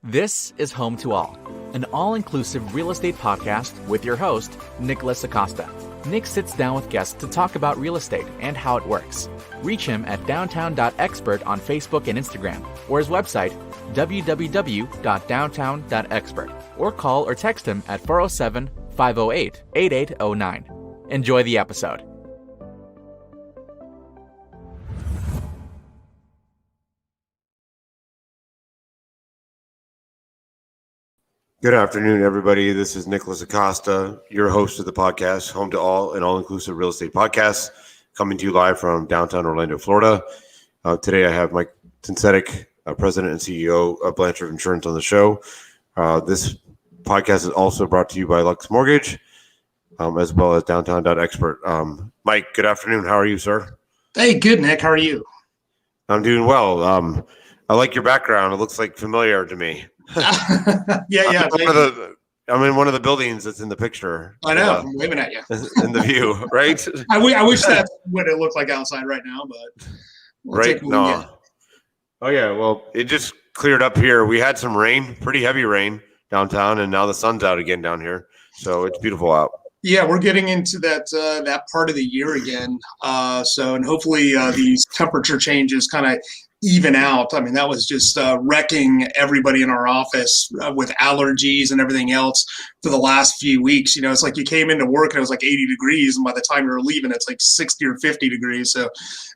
This is Home to All, an all-inclusive real estate podcast with your host, Nick Acosta. Nick sits down with guests to talk about real estate and how it works. Reach him at downtown.expert on Facebook and Instagram, or his website, www.downtown.expert, or call or text him at 407-508-8809. Enjoy the episode. Good afternoon, everybody. This is Nick Acosta, your host of the podcast, Home to All, an all-inclusive real estate podcast, coming to you live from downtown Orlando, Florida. Today, I have Mike Synthetic, President and CEO of Blanchard Insurance, on the show. This podcast is also brought to you by Lux Mortgage, as well as downtown.expert. Mike, good afternoon. How are you, sir? Hey, good, Nick. How are you? I'm doing well. I like your background. It looks like familiar to me. Yeah. I'm in one of the buildings that's in the picture. I know. I'm waving at you. In the view, right? I wish that's what it looked like outside right now, but right? No. Oh yeah. Well, it just cleared up here. We had some rain, pretty heavy rain downtown, and now the sun's out again down here, so it's beautiful out. Yeah, we're getting into that part of the year again. And hopefully these temperature changes kind of even out. I mean, that was just wrecking everybody in our office with allergies and everything else for the last few weeks. You know, it's like you came into work and it was like 80 degrees, and by the time you were leaving, it's like 60 or 50 degrees. So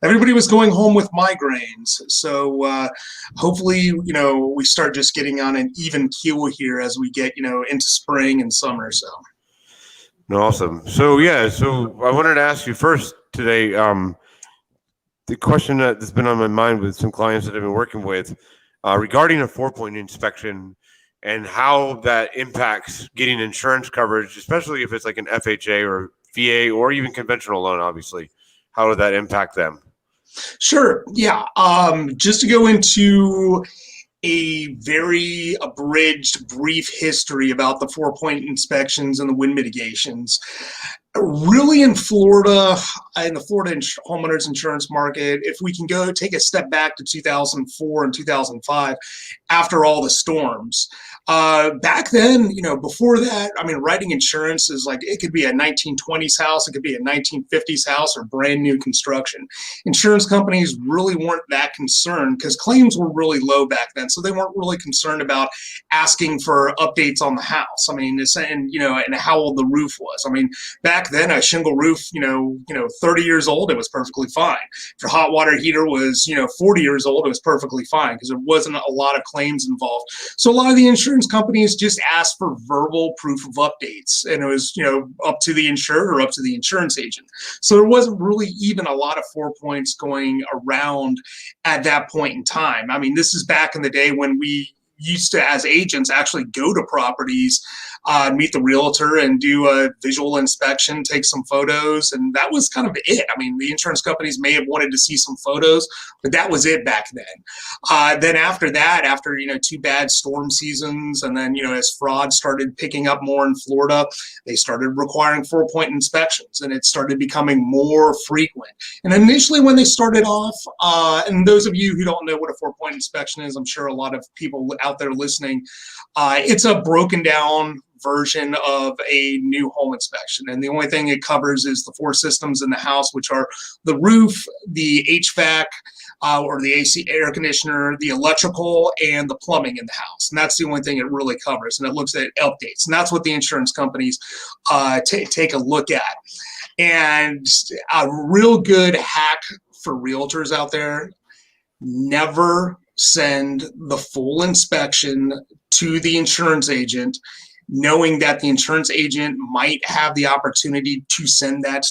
everybody was going home with migraines. So hopefully, we start just getting on an even keel here as we get, into spring and summer. So. No, awesome. So I wanted to ask you first today, the question that's been on my mind with some clients that I've been working with regarding a 4-point inspection and how that impacts getting insurance coverage, especially if it's like an FHA or VA or even conventional loan, obviously. How would that impact them? Sure. Yeah. Just to go into a very abridged, brief history about the 4-point inspections and the wind mitigations. Really in Florida, in the Florida homeowners insurance market, if we can go take a step back to 2004 and 2005, after all the storms, back then, before that, I mean, writing insurance is like, it could be a 1920s house, it could be a 1950s house, or brand new construction. Insurance companies really weren't that concerned because claims were really low back then. So they weren't really concerned about asking for updates on the house. I mean, and how old the roof was. I mean, back then, a shingle roof, 30 years old, it was perfectly fine. If your hot water heater was, 40 years old, it was perfectly fine because there wasn't a lot of claims involved. So a lot of the insurance companies just asked for verbal proof of updates, and it was, up to the insured or up to the insurance agent. So there wasn't really even a lot of 4 points going around at that point in time. I mean, this is back in the day when we used to, as agents, actually go to properties, meet the realtor and do a visual inspection, take some photos, and that was kind of it. I mean, the insurance companies may have wanted to see some photos, but that was it back then. Then after that, after 2 bad storm seasons, and then as fraud started picking up more in Florida, they started requiring 4-point inspections, and it started becoming more frequent. And initially, when they started off, and those of you who don't know what a 4-point inspection is, I'm sure a lot of people out there listening, it's a broken down version of a new home inspection. And the only thing it covers is the 4 systems in the house, which are the roof, the HVAC, or the AC air conditioner, the electrical, and the plumbing in the house. And that's the only thing it really covers. And it looks at updates. And that's what the insurance companies take a look at. And a real good hack for realtors out there: never send the full inspection to the insurance agent, knowing that the insurance agent might have the opportunity to send that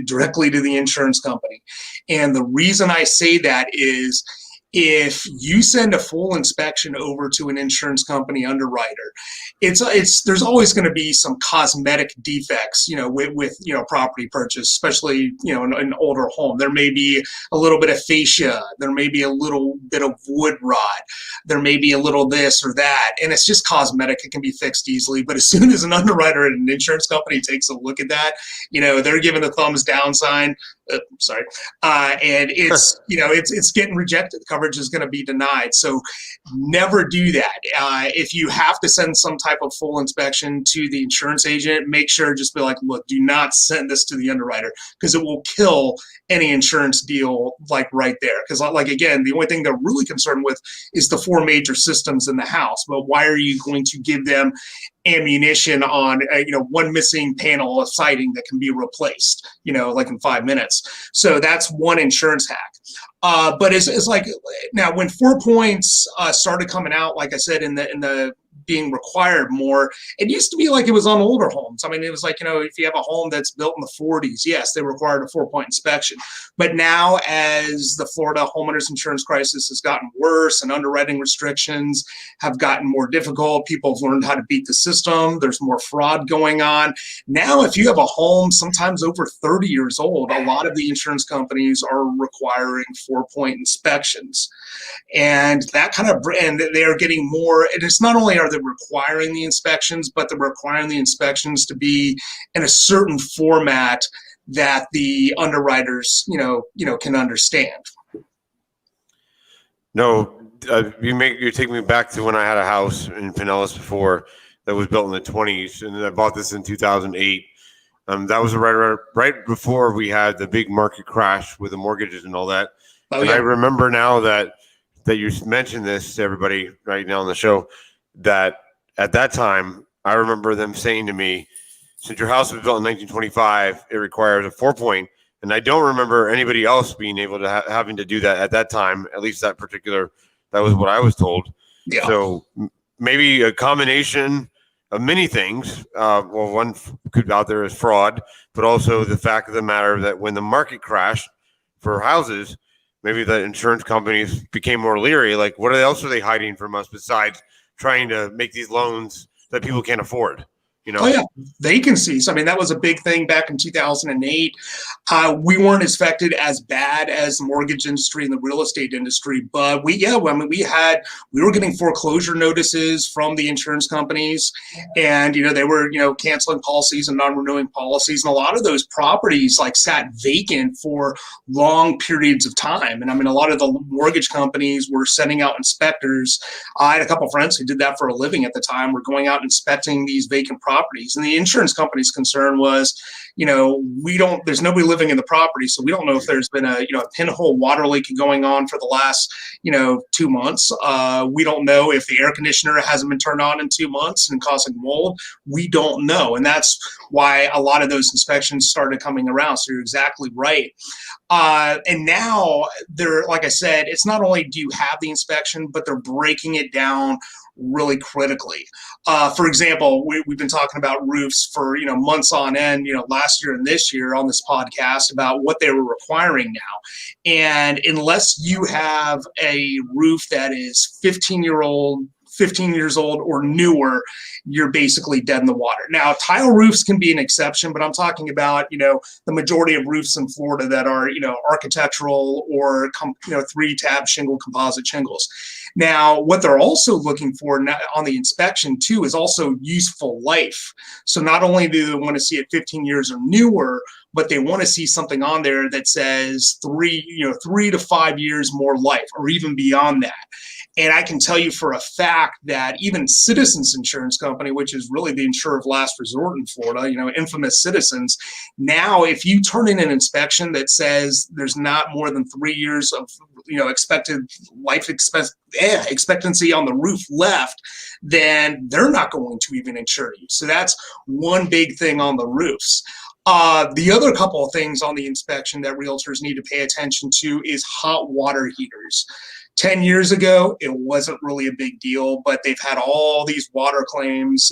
directly to the insurance company. And the reason I say that is, if you send a full inspection over to an insurance company underwriter, there's always going to be some cosmetic defects, with property purchase, especially, in an older home. There may be a little bit of fascia, there may be a little bit of wood rot, there may be a little this or that, and it's just cosmetic. It can be fixed easily. But as soon as an underwriter at an insurance company takes a look at that, they're giving the thumbs down sign. And it's, it's getting rejected. The coverage is going to be denied. So never do that. If you have to send some type of full inspection to the insurance agent, make sure just be like, look, do not send this to the underwriter, because it will kill any insurance deal like right there. Because like, again, the only thing they're really concerned with is the 4 major systems in the house. But why are you going to give them ammunition on one missing panel of siding that can be replaced like in 5 minutes? So that's one insurance hack. But it's like, now when 4 points started coming out, like I said, in the being required more, it used to be like it was on older homes. I mean, it was like, if you have a home that's built in the 40s, yes, they required a 4-point inspection. But now, as the Florida homeowners insurance crisis has gotten worse and underwriting restrictions have gotten more difficult, people have learned how to beat the system. There's more fraud going on. Now, if you have a home sometimes over 30 years old, a lot of the insurance companies are requiring 4-point inspections. And that and they are getting more. And it's not only are they requiring the inspections, but they're requiring the inspections to be in a certain format that the underwriters, can understand. No, you're taking me back to when I had a house in Pinellas before that was built in the 20s, and I bought this in 2008. That was right before we had the big market crash with the mortgages and all that. Oh, and yeah. I remember now that you mentioned this to everybody right now on the show, that at that time, I remember them saying to me, since your house was built in 1925, it requires a 4-point. And I don't remember anybody else being able to having to do that at that time, at least that was what I was told. Yeah. So maybe a combination of many things. One could out there is fraud, but also the fact of the matter that when the market crashed for houses, maybe the insurance companies became more leery. Like, what else are they hiding from us besides trying to make these loans that people can't afford? Oh, yeah, vacancies. I mean, that was a big thing back in 2008. We weren't affected as bad as the mortgage industry and the real estate industry, but we were getting foreclosure notices from the insurance companies, and they were canceling policies and non-renewing policies, and a lot of those properties sat vacant for long periods of time. And I mean, a lot of the mortgage companies were sending out inspectors. I had a couple of friends who did that for a living at the time. Were going out and inspecting these vacant properties. And the insurance company's concern was, there's nobody living in the property, so we don't know if there's been a pinhole water leak going on for the last, 2 months. We don't know if the air conditioner hasn't been turned on in 2 months and causing mold. We don't know. And that's why a lot of those inspections started coming around. So you're exactly right. And now like I said, it's not only do you have the inspection, but they're breaking it down really critically. For example, we've been talking about roofs for months on end, last year and this year on this podcast about what they were requiring now. And unless you have a roof that is 15 years old or newer, you're basically dead in the water. Now, tile roofs can be an exception, but I'm talking about, the majority of roofs in Florida that are, architectural or, 3-tab shingle, composite shingles. Now, what they're also looking for on the inspection too is also useful life. So not only do they want to see it 15 years or newer, but they want to see something on there that says 3 to 5 years more life, or even beyond that. And I can tell you for a fact that even Citizens Insurance Company, which is really the insurer of last resort in Florida, infamous Citizens, now if you turn in an inspection that says there's not more than 3 years of expected life expectancy on the roof left, then they're not going to even insure you. So that's one big thing on the roofs. The other couple of things on the inspection that realtors need to pay attention to is hot water heaters. 10 years ago, it wasn't really a big deal, but they've had all these water claims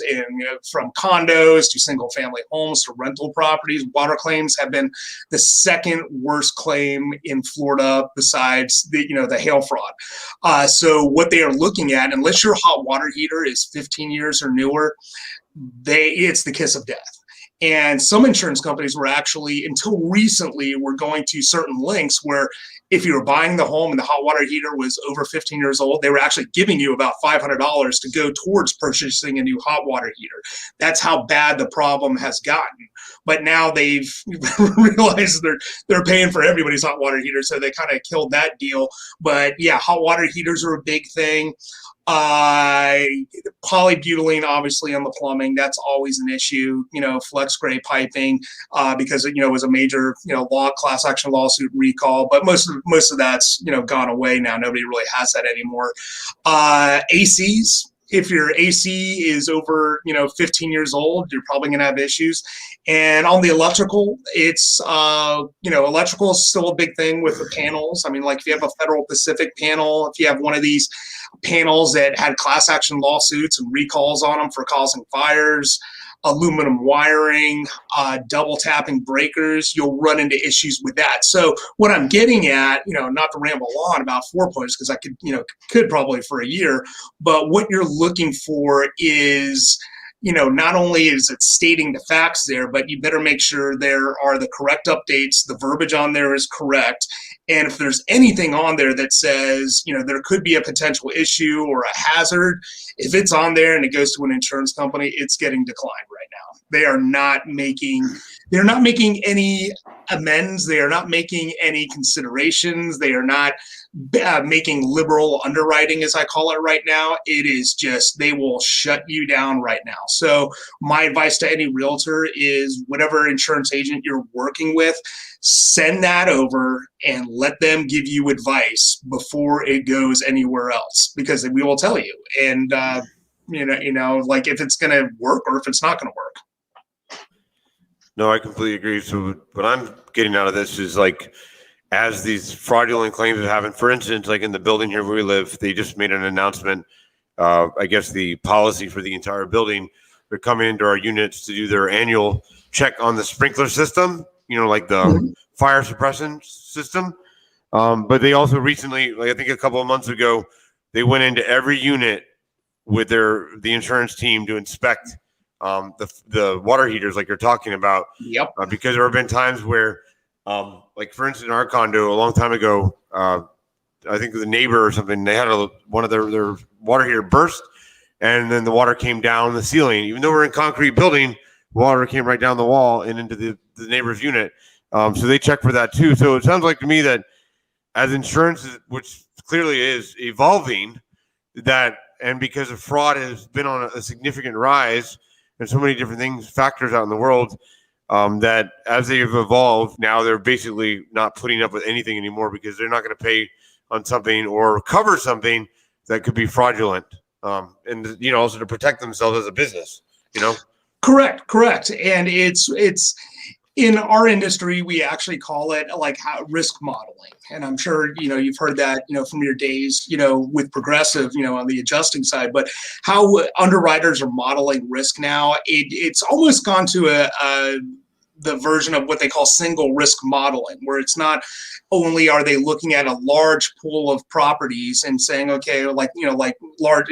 from condos to single family homes to rental properties. Water claims have been the second worst claim in Florida besides the hail fraud. So what they are looking at, unless your hot water heater is 15 years or newer, it's the kiss of death. And some insurance companies were actually, until recently, were going to certain lengths where if you were buying the home and the hot water heater was over 15 years old, they were actually giving you about $500 to go towards purchasing a new hot water heater. That's how bad the problem has gotten. But now they've realized they're paying for everybody's hot water heater, so they kind of killed that deal. But yeah, hot water heaters are a big thing. Polybutylene, obviously, on the plumbing, that's always an issue. Flex gray piping, because it was a major class action lawsuit recall. But most of that's gone away now. Nobody really has that anymore. ACs. If your AC is over 15 years old, you're probably going to have issues. And on the electrical, it's electrical is still a big thing with the panels. I mean, like if you have a Federal Pacific panel, if you have one of these panels that had class action lawsuits and recalls on them for causing fires, aluminum wiring, double tapping breakers, you'll run into issues with that. So what I'm getting at, not to ramble on about 4 points, because I could probably for a year, but what you're looking for is, not only is it stating the facts there, but you better make sure there are the correct updates, the verbiage on there is correct. And if there's anything on there that says, there could be a potential issue or a hazard, if it's on there and it goes to an insurance company, it's getting declined right now. They're not making any amends. They are not making any considerations. They are not making liberal underwriting, as I call it right now. It is just, they will shut you down right now. So my advice to any realtor is whatever insurance agent you're working with, send that over and let them give you advice before it goes anywhere else, because we will tell you. And, like if it's going to work or if it's not going to work. No, I completely agree. So what I'm getting out of this is like, as these fraudulent claims are happening, for instance, like in the building here where we live, they just made an announcement. I guess the policy for the entire building, they're coming into our units to do their annual check on the sprinkler system, like the fire suppression system. But they also recently, like I think a couple of months ago, they went into every unit with the insurance team to inspect the water heaters like you're talking about. Yep. Because there have been times where, like for instance, in our condo a long time ago, I think the neighbor or something, they had one of their water heater burst, and then the water came down the ceiling. Even though we're in a concrete building, water came right down the wall and into the neighbor's unit. So they check for that too. So it sounds like to me that as insurance, which clearly is evolving, and because of fraud has been on a significant rise, and so many different factors out in the world, that as they've evolved, now they're basically not putting up with anything anymore because they're not going to pay on something or cover something that could be fraudulent. And also to protect themselves as a business. Correct. And it's in our industry, we actually call it like risk modeling. And I'm sure, you've heard that, from your days, with Progressive, on the adjusting side, but how underwriters are modeling risk now, it's almost gone to the version of what they call single risk modeling, where it's not only are they looking at a large pool of properties and saying, okay, like large,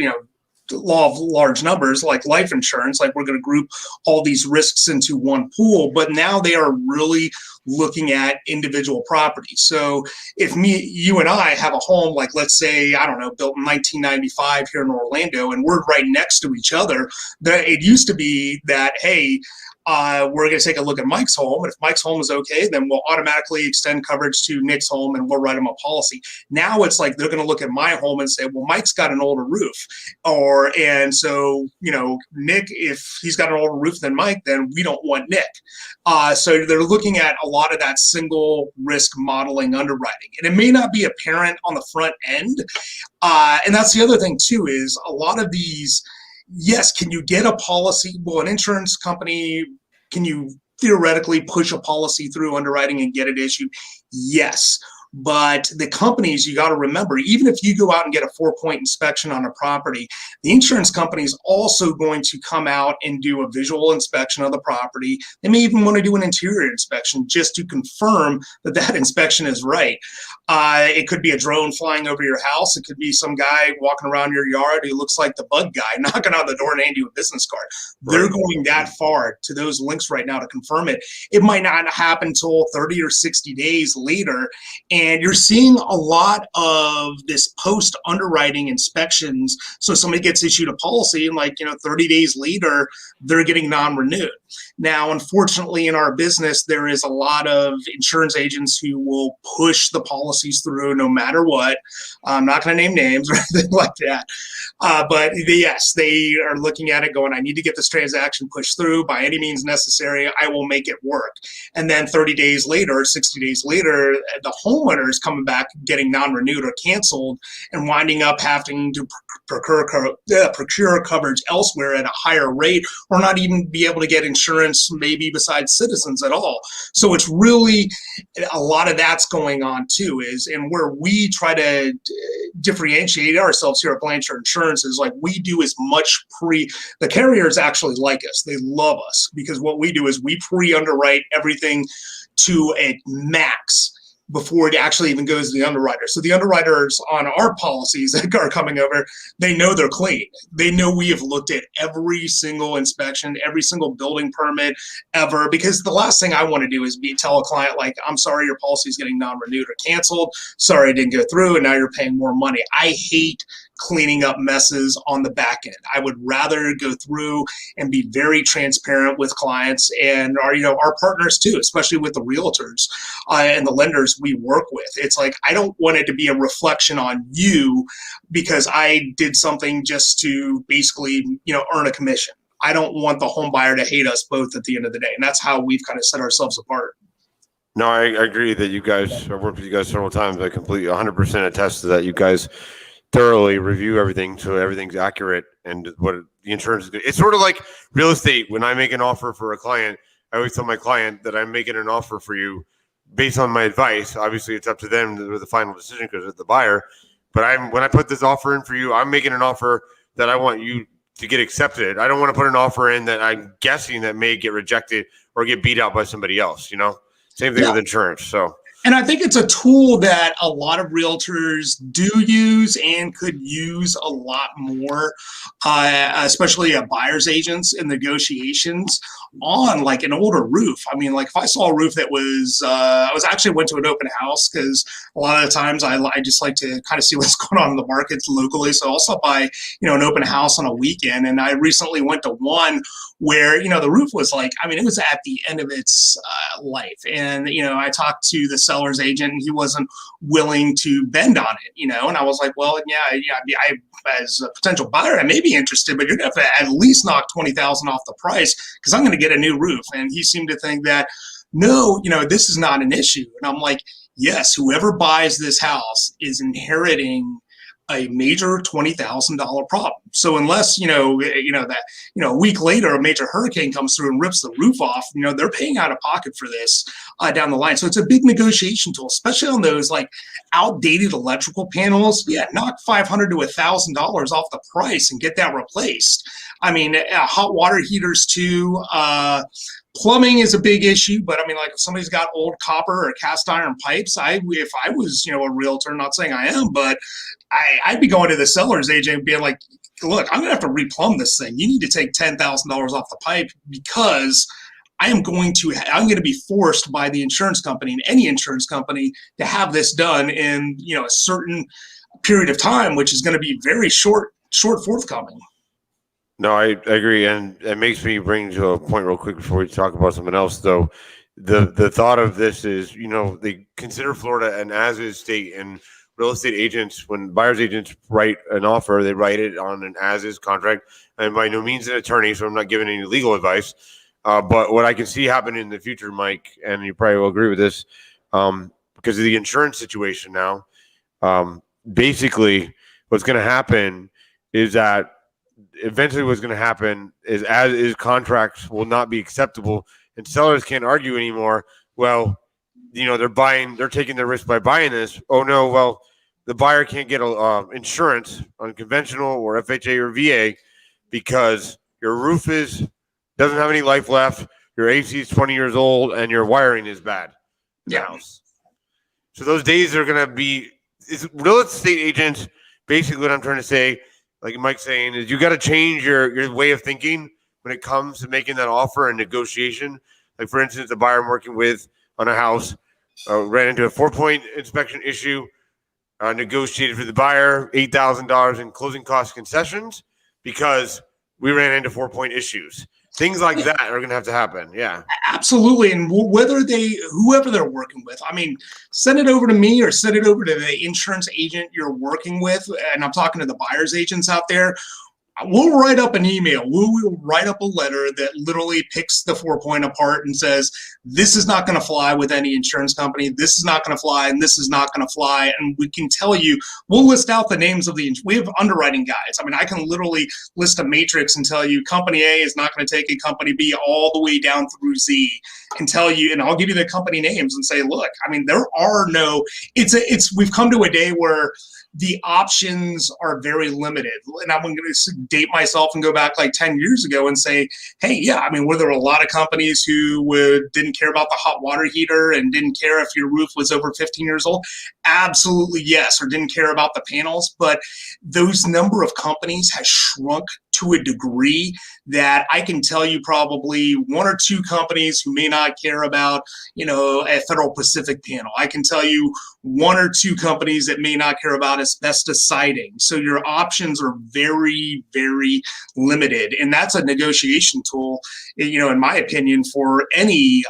law of large numbers, like life insurance, like we're going to group all these risks into one pool, but now they are really looking at individual properties. So if you and I have a home, like let's say, I don't know, built in 1995 here in Orlando, and we're right next to each other, it used to be that, hey, we're going to take a look at Mike's home. And if Mike's home is okay, then we'll automatically extend coverage to Nick's home and we'll write him a policy. Now it's like they're going to look at my home and say, well, Mike's got an older roof. And so, Nick, if he's got an older roof than Mike, then we don't want Nick. So they're looking at a lot of that single risk modeling underwriting. And it may not be apparent on the front end. And that's the other thing too, is a lot of these, yes, can you get a policy? Well, an insurance company, can you theoretically push a policy through underwriting and get it issued? Yes. But the companies, you got to remember, even if you go out and get a 4-point inspection on a property, the insurance company is also going to come out and do a visual inspection of the property. They may even want to do an interior inspection just to confirm that that inspection is right. It could be a drone flying over your house. It could be some guy walking around your yard who looks like the bug guy knocking on the door and handing you a business card. They're going that far to those links right now to confirm it. It might not happen until 30 or 60 days later. And And you're seeing a lot of this post underwriting inspections. So somebody gets issued a policy and 30 days later, they're getting non-renewed. Now, unfortunately, in our business, there is a lot of insurance agents who will push the policies through no matter what. I'm not going to name names or anything like that. But yes, they are looking at it going, I need to get this transaction pushed through by any means necessary. I will make it work. And then 30 days later, 60 days later, the homeowner is coming back getting non-renewed or canceled and winding up having to procure coverage elsewhere at a higher rate, or not even be able to get insurance maybe besides Citizens at all. So it's really a lot of that's going on too, and where we try to differentiate ourselves here at Blanchard Insurance is we do as much the carriers actually like us. They love us because what we do is we pre-underwrite everything to a max before it actually even goes to the underwriter. So the underwriters on our policies that are coming over, they know they're clean. They know we have looked at every single inspection, every single building permit ever, because the last thing I want to do is tell a client I'm sorry, your policy is getting non-renewed or canceled. Sorry, it didn't go through and now you're paying more money. I hate cleaning up messes on the back end. I would rather go through and be very transparent with clients and our partners too, especially with the realtors and the lenders we work with. It's I don't want it to be a reflection on you because I did something just to basically, earn a commission. I don't want the home buyer to hate us both at the end of the day. And that's how we've kind of set ourselves apart. No, I agree that you guys, I've worked with you guys several times. I completely 100% attest to that. You guys thoroughly review everything so everything's accurate and what the insurance is good. It's sort of like real estate. When I make an offer for a client, I always tell my client that I'm making an offer for you based on my advice. Obviously, it's up to them to do the final decision because it's the buyer. But when I put this offer in for you, I'm making an offer that I want you to get accepted. I don't want to put an offer in that I'm guessing that may get rejected or get beat out by somebody else. Same thing with insurance. So. And I think it's a tool that a lot of realtors do use and could use a lot more, especially buyer's agents in negotiations on an older roof. I mean, if I saw a roof that was, I went to an open house because a lot of the times I just like to kind of see what's going on in the markets locally. So I'll stop by, an open house on a weekend. And I recently went to one where, the roof was it was at the end of its life. And, I talked to the seller's agent and he wasn't willing to bend on it, and I was like, well, I as a potential buyer, I may be interested, but you're going to have to at least knock $20,000 off the price because I'm going to get a new roof. And he seemed to think that, no, this is not an issue. And I'm like, yes, whoever buys this house is inheriting a major $20,000 problem. So unless a week later a major hurricane comes through and rips the roof off, they're paying out of pocket for this down the line. So it's a big negotiation tool, especially on those outdated electrical panels. Yeah, knock $500 to $1,000 off the price and get that replaced. I mean, hot water heaters too. Plumbing is a big issue, but if somebody's got old copper or cast iron pipes, if I was, a realtor, not saying I am, but I'd be going to the seller's agent and being like, look, I'm going to have to replumb this thing. You need to take $10,000 off the pipe because I'm going to be forced by the insurance company and any insurance company to have this done in, a certain period of time, which is going to be very short forthcoming. No, I agree, and it makes me bring to a point real quick before we talk about something else. Though the thought of this is, they consider Florida an as-is state, and real estate agents, when buyers agents write an offer, they write it on an as-is contract. And by no means an attorney, so I'm not giving any legal advice. But what I can see happening in the future, Mike, and you probably will agree with this, because of the insurance situation now, basically what's going to happen is that eventually what's going to happen is as-is contracts will not be acceptable, and sellers can't argue anymore. Well, they're taking their risk by buying this. Oh no, well, the buyer can't get insurance on conventional or FHA or VA because your roof doesn't have any life left, your AC is 20 years old, and your wiring is bad. Yeah. So those days are going to be real estate agents. Basically, what I'm trying to say, like Mike's saying, is you got to change your way of thinking when it comes to making that offer and negotiation. Like, for instance, the buyer I'm working with on a house, ran into a 4-point inspection issue, negotiated for the buyer $8,000 in closing cost concessions because we ran into 4-point issues. Things like that are going to have to happen. Yeah, absolutely. And whoever they're working with, I mean, send it over to me or send it over to the insurance agent you're working with. And I'm talking to the buyer's agents out there. We'll write up an email. We'll write up a letter that literally picks the 4-point apart and says, this is not going to fly with any insurance company. This is not going to fly, and this is not going to fly. And we can tell you, we'll list out the names of we have underwriting guides. I mean, I can literally list a matrix and tell you company A is not going to take a company B all the way down through Z and tell you, and I'll give you the company names and say, look, I mean, there are no, we've come to a day where the options are very limited. And I'm going to date myself and go back like 10 years ago and say, hey, yeah, I mean, were there a lot of companies who didn't care about the hot water heater and didn't care if your roof was over 15 years old? Absolutely, yes, or didn't care about the panels. But those number of companies has shrunk to a degree that I can tell you probably 1 or 2 companies who may not care about, a Federal Pacific panel. I can tell you 1 or 2 companies that may not care about asbestos siding. So your options are very, very limited. And that's a negotiation tool, in my opinion, for any,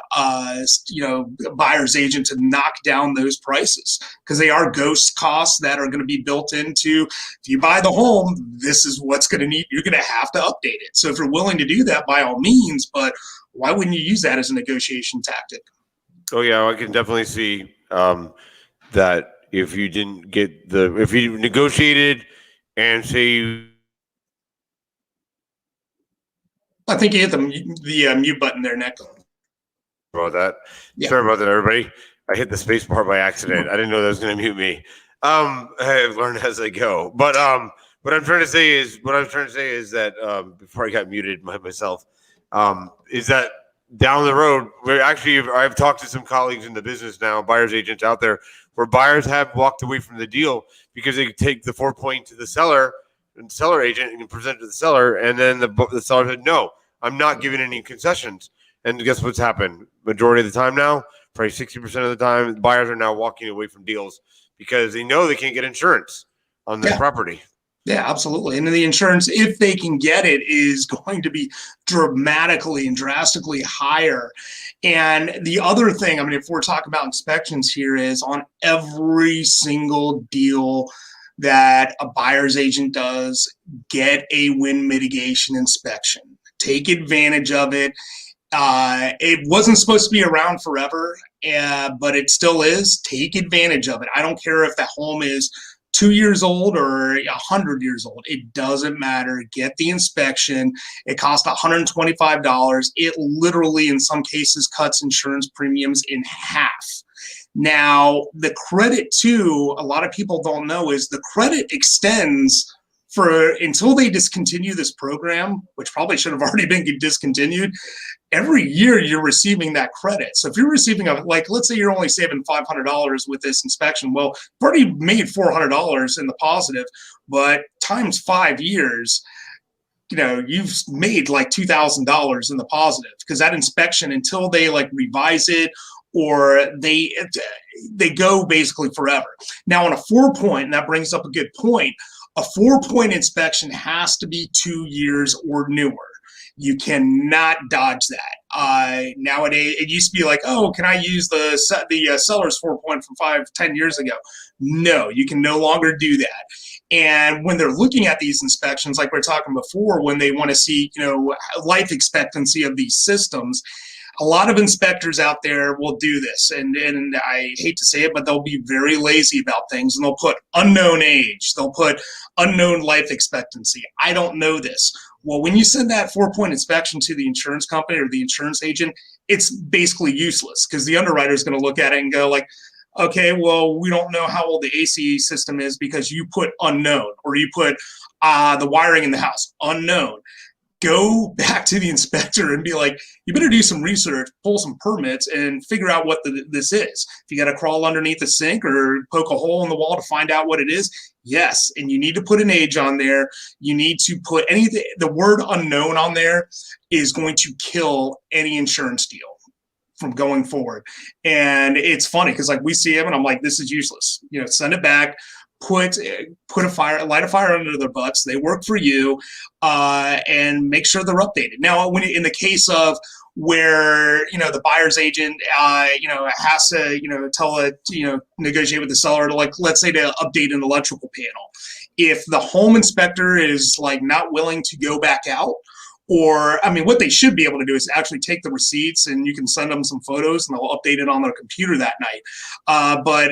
buyer's agent to knock down those prices, because they are ghost costs that are going to be built into, if you buy the home, this is what's going to need, you're going to have to update it. So if you're willing to do that, by all means, but why wouldn't you use that as a negotiation tactic? Oh yeah, I can definitely see that if you didn't get if you negotiated and say I think you hit the mute button there, Nick. About that. Yeah. Sorry about that, everybody. I hit the space bar by accident. I didn't know that was going to mute me. I've learned as I go. But what I'm trying to say is that before I got muted myself, is that down the road, I've talked to some colleagues in the business now, buyers agents out there, where buyers have walked away from the deal because they take the 4-point to the seller and seller agent and present it to the seller, and then the seller said, no, I'm not giving any concessions. And guess what's happened? Majority of the time now, probably 60% of the time, buyers are now walking away from deals because they know they can't get insurance on their property. Yeah, absolutely. And the insurance, if they can get it, is going to be dramatically and drastically higher. And the other thing, I mean, if we're talking about inspections here, is on every single deal that a buyer's agent does, get a wind mitigation inspection. Take advantage of it. It wasn't supposed to be around forever, but it still is. Take advantage of it. I don't care if the home is 2 years old or 100 years old. It doesn't matter. Get the inspection. It costs $125. It literally, in some cases, cuts insurance premiums in half. Now, the credit, too, a lot of people don't know, is the credit extends for until they discontinue this program, which probably should have already been discontinued. Every year you're receiving that credit. So if you're receiving let's say you're only saving $500 with this inspection, well, you've already made $400 in the positive, but times 5 years, you've made like $2,000 in the positive, because that inspection, until they revise it or they go basically forever. Now on a 4-point, and that brings up a good point, a 4-point inspection has to be 2 years or newer. You cannot dodge that. Nowadays, it used to be like, oh, can I use the seller's 4-point from 10 years ago? No, you can no longer do that. And when they're looking at these inspections, like we were talking before, when they want to see, life expectancy of these systems, a lot of inspectors out there will do this, and I hate to say it, but they'll be very lazy about things, and they'll put unknown age, they'll put unknown life expectancy. I don't know this. Well, when you send that 4-point inspection to the insurance company or the insurance agent, it's basically useless, because the underwriter is going to look at it and go like, okay, well, we don't know how old the AC system is because you put unknown, or you put the wiring in the house, unknown. Go back to the inspector and be like, you better do some research, pull some permits, and figure out what this is. If you got to crawl underneath the sink or poke a hole in the wall to find out what it is, yes. And you need to put an age on there. You need to put the word unknown on there is going to kill any insurance deal. from going forward. And it's funny because like we see them and I'm like, this is useless. Send it back. Light a fire under their butts. They work for you, and make sure they're updated. Now, in the case of where the buyer's agent has to negotiate with the seller to, like, let's say, to update an electrical panel. If the home inspector is like not willing to go back out, or, I mean, what they should be able to do is actually take the receipts and you can send them some photos and they'll update it on their computer that night. But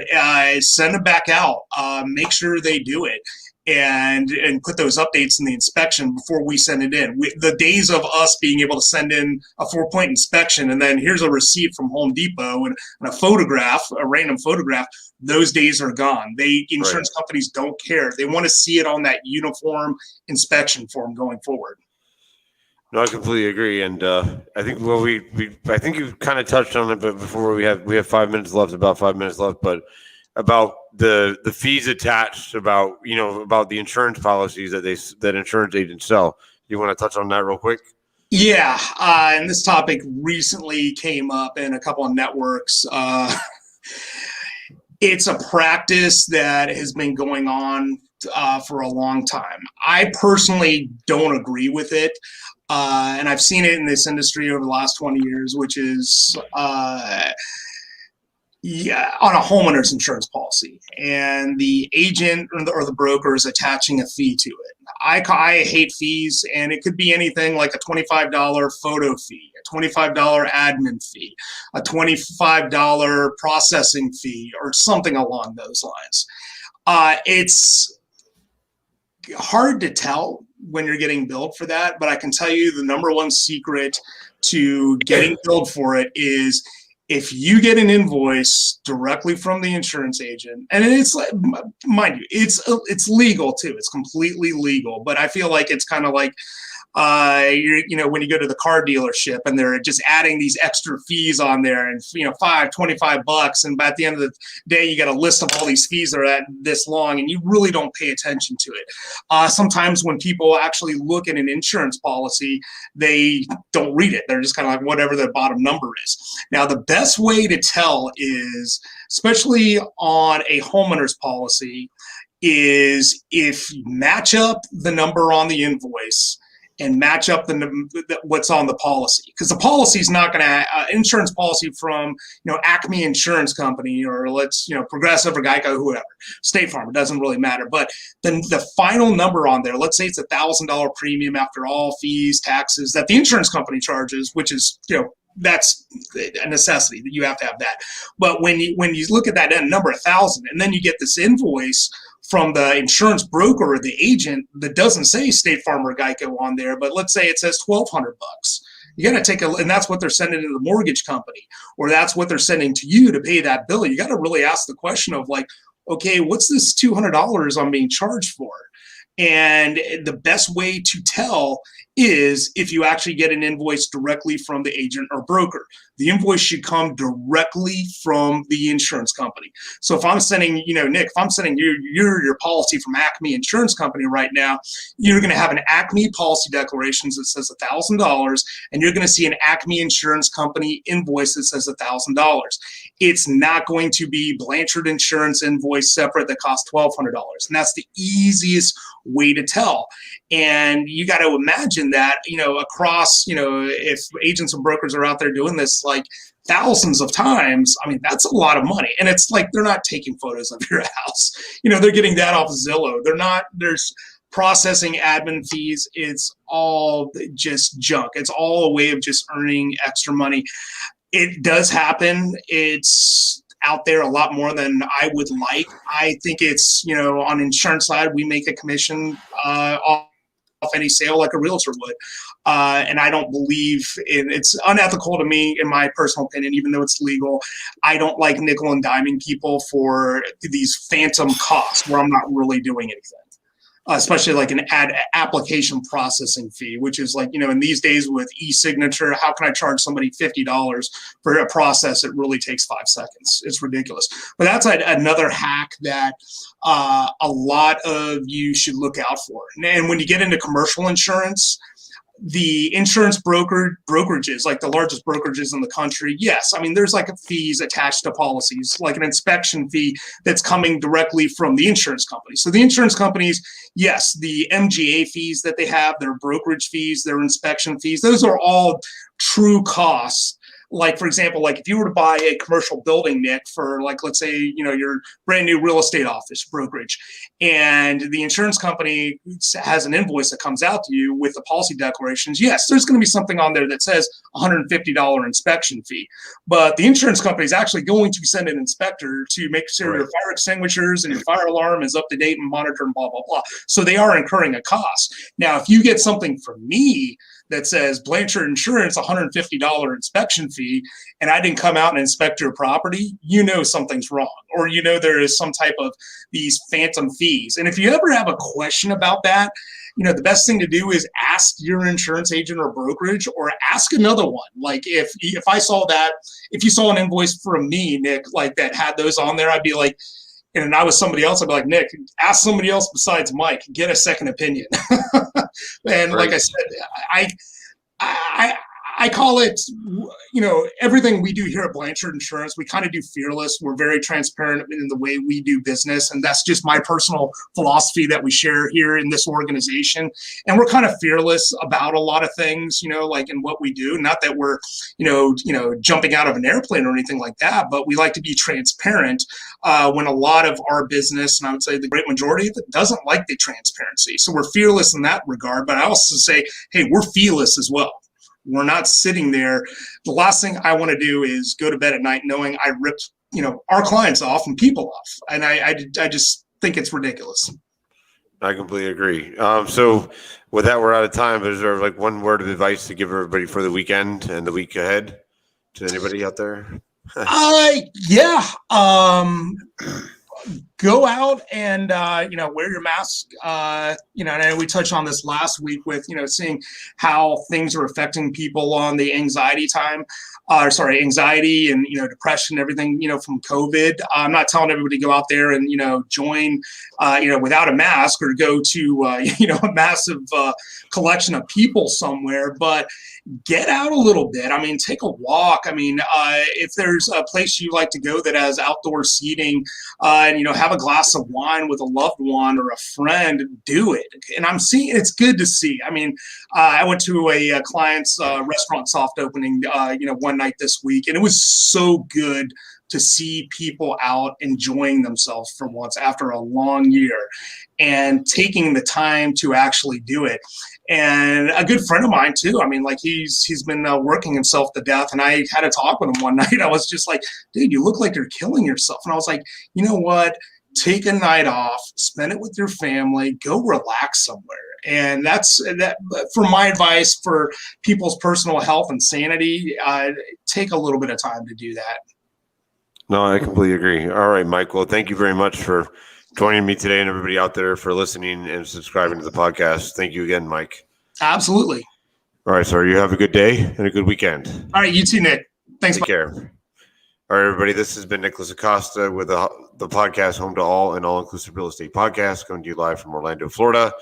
send them back out. Make sure they do it and put those updates in the inspection before we send it in. The days of us being able to send in a 4-point inspection and then here's a receipt from Home Depot and a random photograph, those days are gone. Insurance companies don't care. They want to see it on that uniform inspection form going forward. No, I completely agree, and I think I think you kind of touched on it, but before we have 5 minutes left, about 5 minutes left, but about the fees attached, about the insurance policies that insurance agents sell. You want to touch on that real quick? Yeah, and this topic recently came up in a couple of networks. It's a practice that has been going on for a long time. I personally don't agree with it. And I've seen it in this industry over the last 20 years, which is on a homeowner's insurance policy, and the agent or the broker is attaching a fee to it. I hate fees, and it could be anything like a $25 photo fee, a $25 admin fee, a $25 processing fee, or something along those lines. It's hard to tell when you're getting billed for that, but I can tell you the number one secret to getting billed for it is if you get an invoice directly from the insurance agent, and it's like, mind you, it's legal too. It's completely legal, but I feel like it's kind of like when you go to the car dealership and they're just adding these extra fees on there, and $25, and by the end of the day you got a list of all these fees that are at this long, and you really don't pay attention to it. Sometimes when people actually look at an insurance policy, they don't read it. They're just kind of like whatever the bottom number is. Now, the best way to tell is, especially on a homeowner's policy, is if you match up the number on the invoice and match up what's on the policy, because the policy is not going to insurance policy from Acme Insurance Company, or Progressive or Geico, whoever, State Farm, it doesn't really matter. But then the final number on there, let's say it's $1,000 premium after all fees, taxes that the insurance company charges, which is that's a necessity that you have to have that. But when you look at that number 1,000, and then you get this invoice from the insurance broker or the agent that doesn't say State Farm or Geico on there, but let's say it says $1,200. You got to take and that's what they're sending to the mortgage company, or that's what they're sending to you to pay that bill. You got to really ask the question of like, okay, what's this $200 I'm being charged for? And the best way to tell is if you actually get an invoice directly from the agent or broker. The invoice should come directly from the insurance company. So if I'm sending, Nick, if I'm sending you your policy from Acme Insurance Company right now, you're going to have an Acme policy declaration that says $1,000, and you're going to see an Acme Insurance Company invoice that says $1,000. It's not going to be Blanchard Insurance invoice separate that costs $1,200. And that's the easiest way to tell. And you got to imagine that, across, if agents and brokers are out there doing this like thousands of times, I mean, that's a lot of money. And it's like, they're not taking photos of your house. They're getting that off Zillow. There's processing admin fees. It's all just junk. It's all a way of just earning extra money. It does happen. It's out there a lot more than I would like. I think it's, on insurance side, we make a commission off any sale like a realtor would. And I don't believe it's unethical to me, in my personal opinion, even though it's legal. I don't like nickel and diming people for these phantom costs where I'm not really doing anything. Especially like an application processing fee, which is like, in these days with e-signature, how can I charge somebody $50 for a process that really takes 5 seconds? It's ridiculous. But that's another hack that a lot of you should look out for. And when you get into commercial insurance, the insurance brokerages, like the largest brokerages in the country, yes, I mean, there's like fees attached to policies, like an inspection fee that's coming directly from the insurance company. So the insurance companies, yes, the MGA fees that they have, their brokerage fees, their inspection fees, those are all true costs. Like, for example, like if you were to buy a commercial building, Nick, for like, let's say, your brand new real estate office brokerage, and the insurance company has an invoice that comes out to you with the policy declarations, yes, there's going to be something on there that says $150 inspection fee. But the insurance company is actually going to send an inspector to make sure your fire extinguishers and your fire alarm is up to date and monitored and blah, blah, blah. So they are incurring a cost. Now, if you get something from me that says Blanchard Insurance, $150 inspection fee, and I didn't come out and inspect your property, something's wrong, or there is some type of these phantom fees. And if you ever have a question about that, the best thing to do is ask your insurance agent or brokerage, or ask another one. Like if I saw that, if you saw an invoice from me, Nick, like that had those on there, I'd be like, and I was somebody else, I'd be like, Nick, ask somebody else besides Mike, get a second opinion. And like I said, I call it, everything we do here at Blanchard Insurance, we kind of do fearless. We're very transparent in the way we do business. And that's just my personal philosophy that we share here in this organization. And we're kind of fearless about a lot of things, like in what we do. Not that we're, jumping out of an airplane or anything like that, but we like to be transparent when a lot of our business, and I would say the great majority of it, doesn't like the transparency. So we're fearless in that regard. But I also say, hey, we're fearless as well. We're not sitting there. The last thing I want to do is go to bed at night knowing I ripped, our clients off and people off. And I just think it's ridiculous. I completely agree. So with that, we're out of time. But is there like one word of advice to give everybody for the weekend and the week ahead to anybody out there? Yeah. Go out and, wear your mask. And I know we touched on this last week with, seeing how things are affecting people on the anxiety and, depression, everything, from COVID. I'm not telling everybody to go out there and, join, without a mask or go to, a massive collection of people somewhere, but get out a little bit. I mean, take a walk. I mean, if there's a place you like to go that has outdoor seating, and, have a glass of wine with a loved one or a friend, do it. And I'm seeing, it's good to see. I mean, I went to a client's restaurant soft opening, one night this week, and it was so good to see people out enjoying themselves for once after a long year and taking the time to actually do it. And a good friend of mine too. I mean, like he's been working himself to death. And I had a talk with him one night. I was just like, dude, you look like you're killing yourself. And I was like, you know what? Take a night off, spend it with your family, go relax somewhere. And that's that. For my advice for people's personal health and sanity, take a little bit of time to do that. No, I completely agree. All right, Mike. Well, thank you very much for joining me today and everybody out there for listening and subscribing to the podcast. Thank you again, Mike. Absolutely. All right, sir. You have a good day and a good weekend. All right, you too, Nick. Thanks. Take care. All right, everybody. This has been Nick Acosta with the podcast Home to All, an all-inclusive real estate podcast, coming to you live from Orlando, Florida.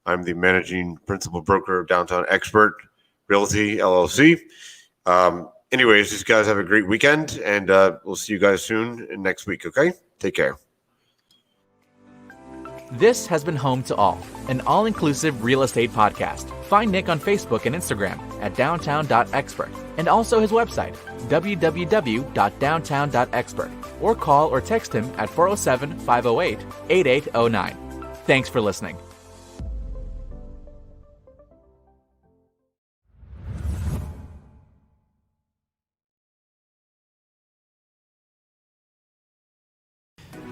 I'm the managing principal broker of Downtown Expert Realty, LLC. Anyways, these guys have a great weekend, and we'll see you guys soon next week, okay? Take care. This has been Home to All, an all-inclusive real estate podcast. Find Nick on Facebook and Instagram at downtown.expert, and also his website, www.downtown.expert, or call or text him at 407-508-8809. Thanks for listening.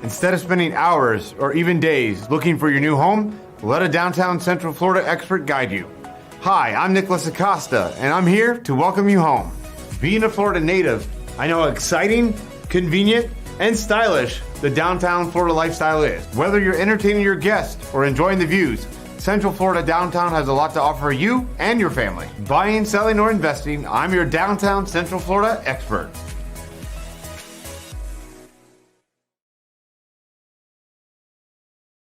Instead of spending hours or even days looking for your new home, let a Downtown Central Florida expert guide you. Hi, I'm Nick Acosta, and I'm here to welcome you home. Being a Florida native, I know how exciting, convenient, and stylish the downtown Florida lifestyle is. Whether you're entertaining your guests or enjoying the views, Central Florida downtown has a lot to offer you and your family. Buying, selling, or investing, I'm your Downtown Central Florida expert.